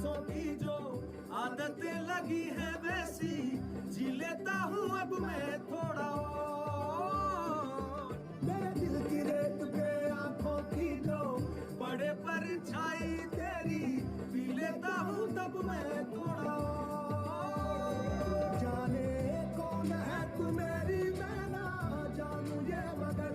आंखों की जो आदतें लगी है वैसी जी लेता हूँ अब मैं थोड़ा और। मेरे दिल की रेत पे आंखों की जो बड़े परछाई तेरी पी लेता हूँ तब मैं थोड़ा और। जाने कौन है तू मेरी मैं ना जानू ये मगर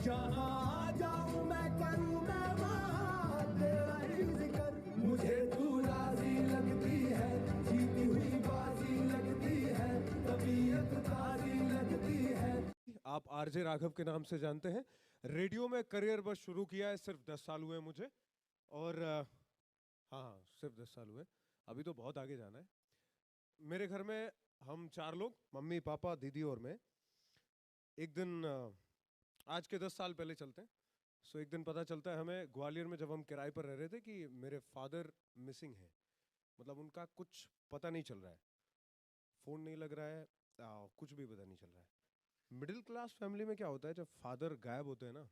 जहाँ जाऊँ मैं करूँ मैं वहाँ तेरा ही जिक्र। मुझे तू राजी लगती है जीती हुई बाजी लगती है तबीयत ताजी लगती है। आप आरजे राघव के नाम से जानते हैं। रेडियो में करियर बस शुरू किया है, सिर्फ 10 साल हुए मुझे। और हाँ, सिर्फ 10 साल हुए, अभी तो बहुत आगे जाना है। मेरे घर में हम 4 लोग, मम्मी पापा दीदी और मैं। एक दिन आज के 10 साल पहले चलते हैं। सो एक दिन पता चलता है हमें ग्वालियर में, जब हम किराए पर रह रहे थे, कि मेरे फादर मिसिंग हैं। मतलब उनका कुछ पता नहीं चल रहा है, फ़ोन नहीं लग रहा है, कुछ भी पता नहीं चल रहा है। मिडिल क्लास फैमिली में क्या होता है, जब फादर गायब होते हैं ना,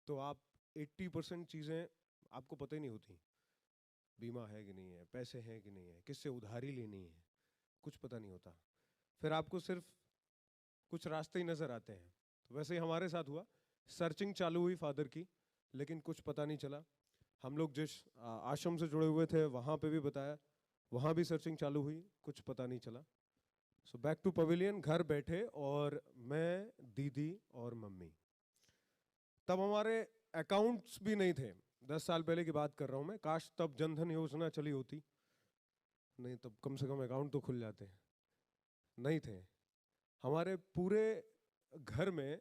तो आप 80% चीज़ें आपको पता ही नहीं होती। बीमा है कि नहीं है, पैसे हैं कि नहीं है, किससे उधारी लेनी है, कुछ पता नहीं होता। फिर आपको सिर्फ कुछ रास्ते ही नज़र आते हैं। तो वैसे ही हमारे साथ हुआ, सर्चिंग चालू हुई फादर की, लेकिन कुछ पता नहीं चला। हम लोग जिस आश्रम से जुड़े हुए थे वहाँ पे भी बताया, वहाँ भी सर्चिंग चालू हुई, कुछ पता नहीं चला। सो बैक टू पवेलियन, घर बैठे, और मैं, दीदी और मम्मी। तब हमारे अकाउंट्स भी नहीं थे, 10 साल पहले की बात कर रहा हूँ मैं। काश तब जनधन योजना चली होती, नहीं तब कम से कम अकाउंट तो खुल जाते। नहीं थे। हमारे पूरे घर में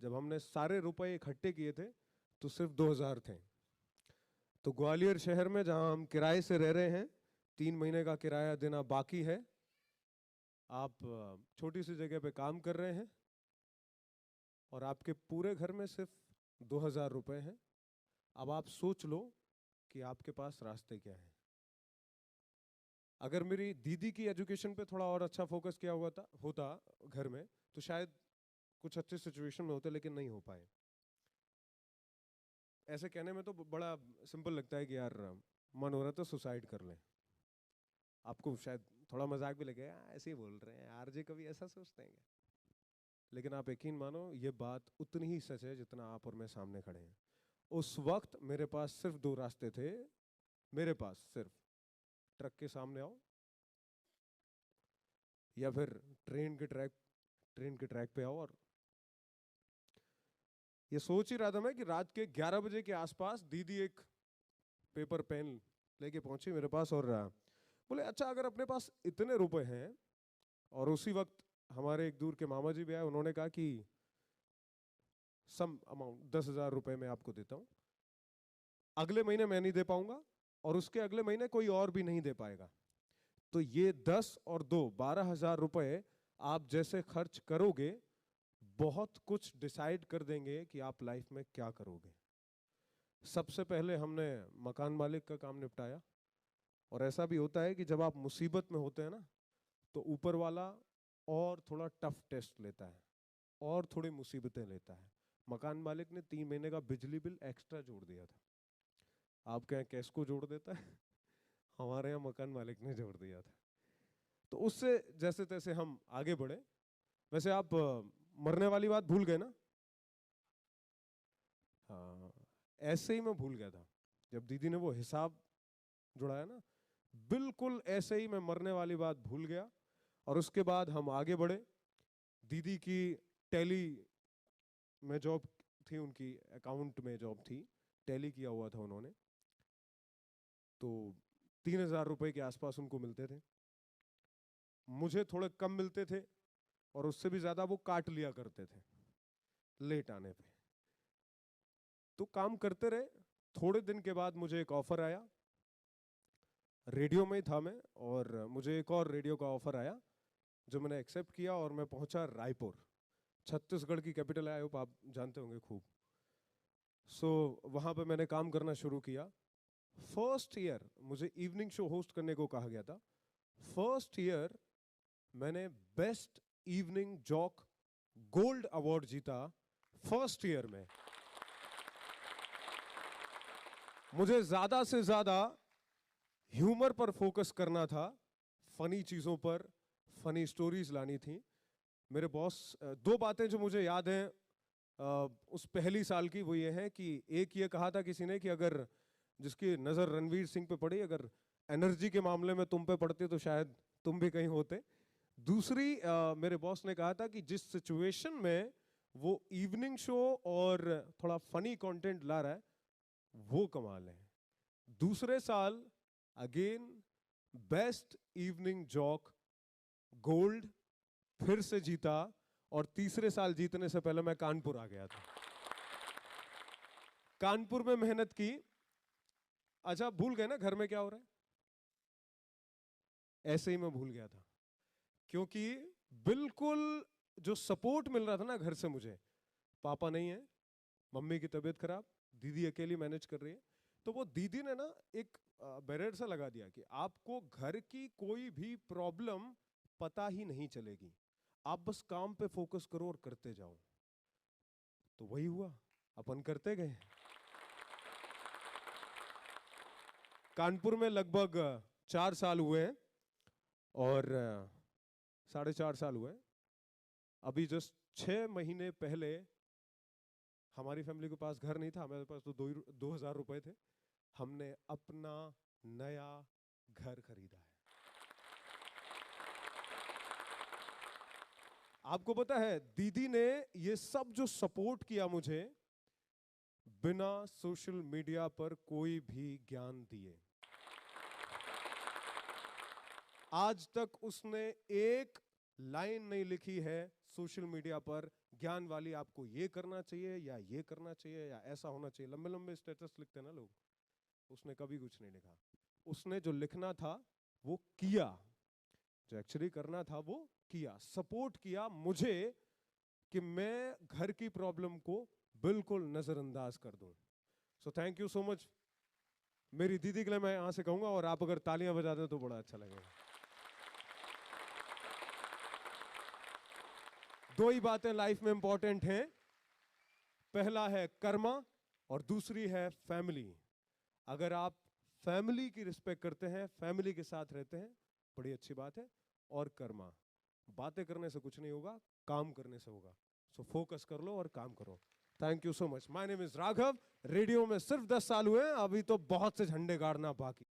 जब हमने सारे रुपए इकट्ठे किए थे तो सिर्फ 2000 थे। तो ग्वालियर शहर में जहाँ हम किराए से रह रहे हैं, 3 महीने का किराया देना बाकी है। आप छोटी सी जगह पे काम कर रहे हैं और आपके पूरे घर में सिर्फ 2000 रुपए हैं। अब आप सोच लो कि आपके पास रास्ते क्या हैं। अगर मेरी दीदी की एजुकेशन पे थोड़ा और अच्छा फोकस किया हुआ होता घर में, तो शायद कुछ अच्छे सिचुएशन में होते, लेकिन नहीं हो पाए। ऐसे कहने में तो बड़ा सिंपल लगता है कि यार मन हो रहा तो सुसाइड कर लें। आपको शायद थोड़ा मजाक भी लगे, ऐसे ही बोल रहे हैं, आरजे कभी ऐसा सोचते हैं क्या? लेकिन आप यकीन मानो, ये बात उतनी ही सच है जितना आप और मैं सामने खड़े हैं। उस वक्त मेरे पास सिर्फ 2 रास्ते थे। मेरे पास सिर्फ ट्रक के सामने आओ, या फिर ट्रेन के ट्रैक पे आओ। और ये सोच ही रहा था मैं कि रात के 11 बजे के आसपास दीदी एक पेपर पेन लेके पहुंची मेरे पास और बोले, अच्छा अगर अपने पास इतने रुपए हैं, और उसी वक्त हमारे एक दूर के मामा जी भी आए, उन्होंने कहा कि सम अमाउंट 10,000 रुपए मैं आपको देता हूं, अगले महीने मैं नहीं दे पाऊंगा और उसके अगले महीने कोई और भी नहीं दे पाएगा, तो ये 10 और 2 12,000 रुपए आप जैसे खर्च करोगे, बहुत कुछ डिसाइड कर देंगे कि आप लाइफ में क्या करोगे। सबसे पहले हमने मकान मालिक का काम निपटाया। और ऐसा भी होता है कि जब आप मुसीबत में होते हैं ना, तो ऊपर वाला और थोड़ा टफ टेस्ट लेता है और थोड़ी मुसीबतें लेता है। मकान मालिक ने 3 महीने का बिजली बिल एक्स्ट्रा जोड़ दिया था। आपके यहाँ कैसको जोड़ देता है, हमारे यहाँ मकान मालिक ने जोड़ दिया था। तो उससे जैसे तैसे हम आगे बढ़े। वैसे आप मरने वाली बात भूल गए ना? हाँ, ऐसे ही मैं भूल गया था जब दीदी ने वो हिसाब जुड़ाया ना, बिल्कुल ऐसे ही मैं मरने वाली बात भूल गया। और उसके बाद हम आगे बढ़े। दीदी की टैली में जॉब थी, उनकी अकाउंट में जॉब थी, टैली किया हुआ था उन्होंने, तो 3,000 रुपए के आसपास उनको मिलते थे। मुझे थोड़े कम मिलते थे और उससे भी ज्यादा वो काट लिया करते थे लेट आने पे। तो काम करते रहे। थोड़े दिन के बाद मुझे एक ऑफर आया, रेडियो में ही था मैं, और मुझे एक और रेडियो का ऑफर आया जो मैंने एक्सेप्ट किया और मैं पहुंचा रायपुर। छत्तीसगढ़ की कैपिटल है, आई होप आप जानते होंगे खूब। सो वहाँ पे मैंने काम करना शुरू किया। फर्स्ट ईयर मुझे इवनिंग शो होस्ट करने को कहा गया था। फर्स्ट ईयर मैंने best evening jock gold award जीता, फर्स्ट ईयर में। मुझे ज्यादा से ज्यादा ह्यूमर पर फोकस करना था, फनी चीज़ों पर, फनी स्टोरीज लानी थी। मेरे बॉस, दो बातें जो मुझे याद हैं उस पहली साल की, वो ये है कि एक ये कहा था किसी ने कि अगर जिसकी नज़र रणवीर सिंह पे पड़ी, अगर एनर्जी के मामले में तुम पे पड़ती तो शायद तुम भी कहीं होते। दूसरी, मेरे बॉस ने कहा था कि जिस सिचुएशन में वो इवनिंग शो और थोड़ा फनी कंटेंट ला रहा है, वो कमाल है। दूसरे साल again best evening jock gold फिर से जीता, और तीसरे साल जीतने से पहले मैं कानपुर आ गया था। कानपुर में मेहनत की। अच्छा, भूल गए ना घर में क्या हो रहा है? ऐसे ही मैं भूल गया था, क्योंकि बिल्कुल जो सपोर्ट मिल रहा था ना घर से मुझे, पापा नहीं है, मम्मी की तबीयत खराब, दीदी अकेली मैनेज कर रही है, तो वो दीदी ने ना एक बैरियर सा लगा दिया कि आपको घर की कोई भी प्रॉब्लम पता ही नहीं चलेगी, आप बस काम पे फोकस करो और करते जाओ। तो वही हुआ, अपन करते गए। कानपुर में लगभग 4 साल हुए हैं, और 4.5 साल हुए हैं। अभी जस्ट 6 महीने पहले हमारी फैमिली के पास घर नहीं था, हमारे पास तो 2,000 रुपए थे, हमने अपना नया घर खरीदा है। आपको पता है, दीदी ने ये सब जो सपोर्ट किया मुझे, बिना सोशल मीडिया पर कोई भी ज्ञान दिए, आज तक उसने एक लाइन नहीं लिखी है सोशल मीडिया पर ज्ञान वाली, आपको ये करना चाहिए या ये करना चाहिए या ऐसा होना चाहिए। लंबे लंबे स्टेटस लिखते हैं ना लोग, उसने कभी कुछ नहीं लिखा। उसने जो लिखना था वो किया, जो एक्चुअली करना था वो किया, सपोर्ट किया मुझे कि मैं घर की प्रॉब्लम को बिल्कुल नजरअंदाज कर दूं। So thank you so much मेरी दीदी के लिए, मैं यहां से कहूंगा, और आप अगर तालियां बजा दें तो बड़ा अच्छा लगेगा। दो ही बातें लाइफ में इंपॉर्टेंट हैं, पहला है कर्मा और दूसरी है फैमिली। अगर आप फैमिली की रिस्पेक्ट करते हैं, फैमिली के साथ रहते हैं, बड़ी अच्छी बात है। और कर्मा, बातें करने से कुछ नहीं होगा, काम करने से होगा। सो फोकस कर लो और काम करो। Thank you so much. My name is Raghav. Radio में सिर्फ 10 साल हुए हैं, अभी तो बहुत से झंडे गाड़ना बाकी।